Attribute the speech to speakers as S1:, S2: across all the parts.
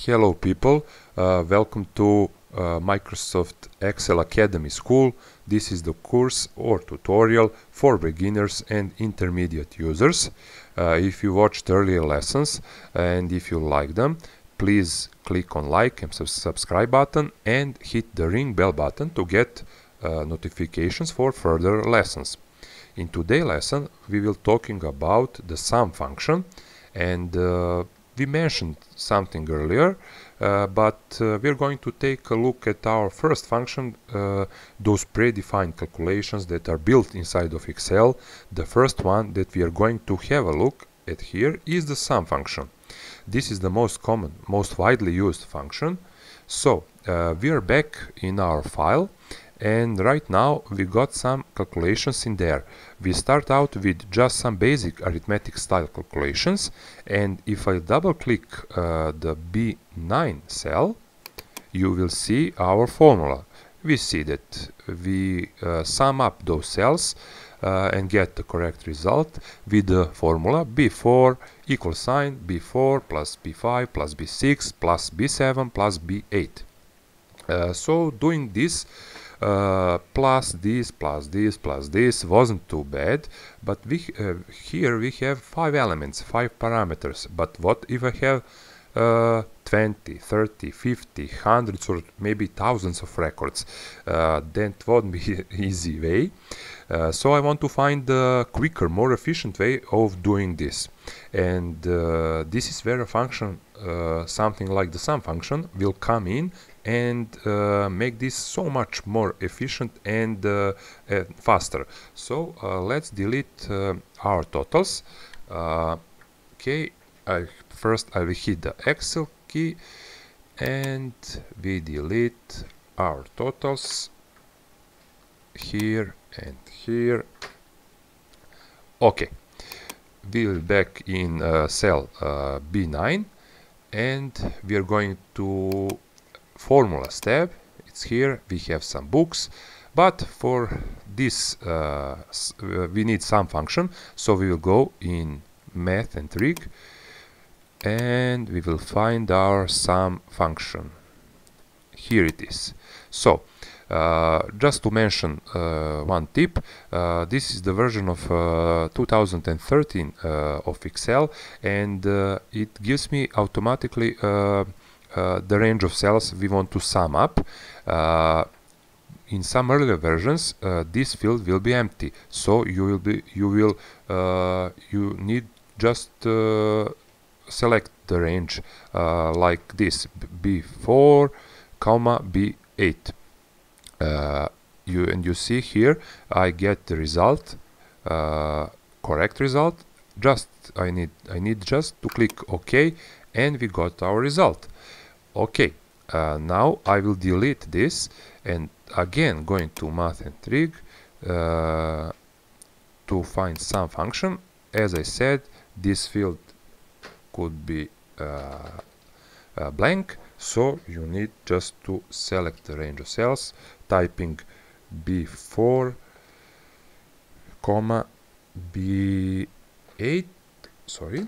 S1: Hello people, welcome to Microsoft Excel Academy School. This is the course or tutorial for beginners and intermediate users. If you watched earlier lessons and if you like them, please click on like and subscribe button and hit the ring bell button to get notifications for further lessons. In today's lesson we will talking about the sum function, and we mentioned something earlier, but we're going to take a look at our first function, those predefined calculations that are built inside of Excel. The first one that we are going to have a look at here is the sum function. This is the most common, most widely used function. So we are back in our file, and right now we got some calculations in there. We start out with just some basic arithmetic style calculations, and if I double click the B9 cell, you will see our formula. We see that we sum up those cells and get the correct result with the formula B4 equal sign B4 plus B5 plus B6 plus B7 plus B8. So doing this plus this wasn't too bad, but here we have 5 elements, 5 parameters. But what if I have 20, 30, 50, hundreds or maybe thousands of records? That won't be an easy way. So I want to find a quicker, more efficient way of doing this, and this is where a function, something like the sum function, will come in and make this so much more efficient and faster. So let's delete our totals. Okay, first I will hit the Excel key and we delete our totals here and here. Okay, we will back in cell B9, and we are going to formulas tab. It's here. We have some books, but for this we need sum function, so we will go in math and trig and we will find our sum function. Here it is. So just to mention one tip, this is the version of 2013 of Excel, and it gives me automatically the range of cells we want to sum up. In some earlier versions, this field will be empty, so you need just select the range like this: B4, B8. You see here I get the result, correct result. Just I need just to click OK, and we got our result. Okay, now I will delete this and again going to math and trig to find sum function. As I said, this field could be blank, so you need just to select the range of cells, typing B4, B8, sorry,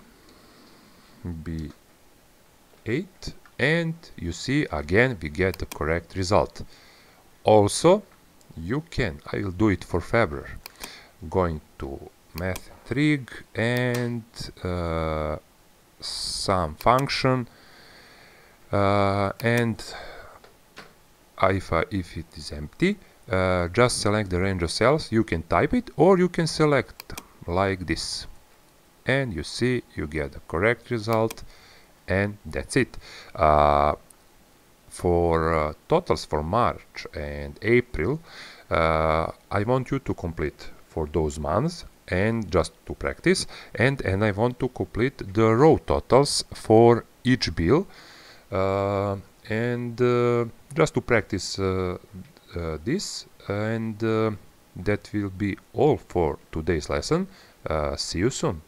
S1: B8, and you see again we get the correct result. Also, you can, I will do it for February, going to math trig and sum function, and if it is empty, just select the range of cells. You can type it or you can select like this, and you see you get the correct result, and that's it. For totals for March and April, I want you to complete for those months and just to practice, and I want to complete the row totals for each bill, and just to practice this, and that will be all for today's lesson. See you soon.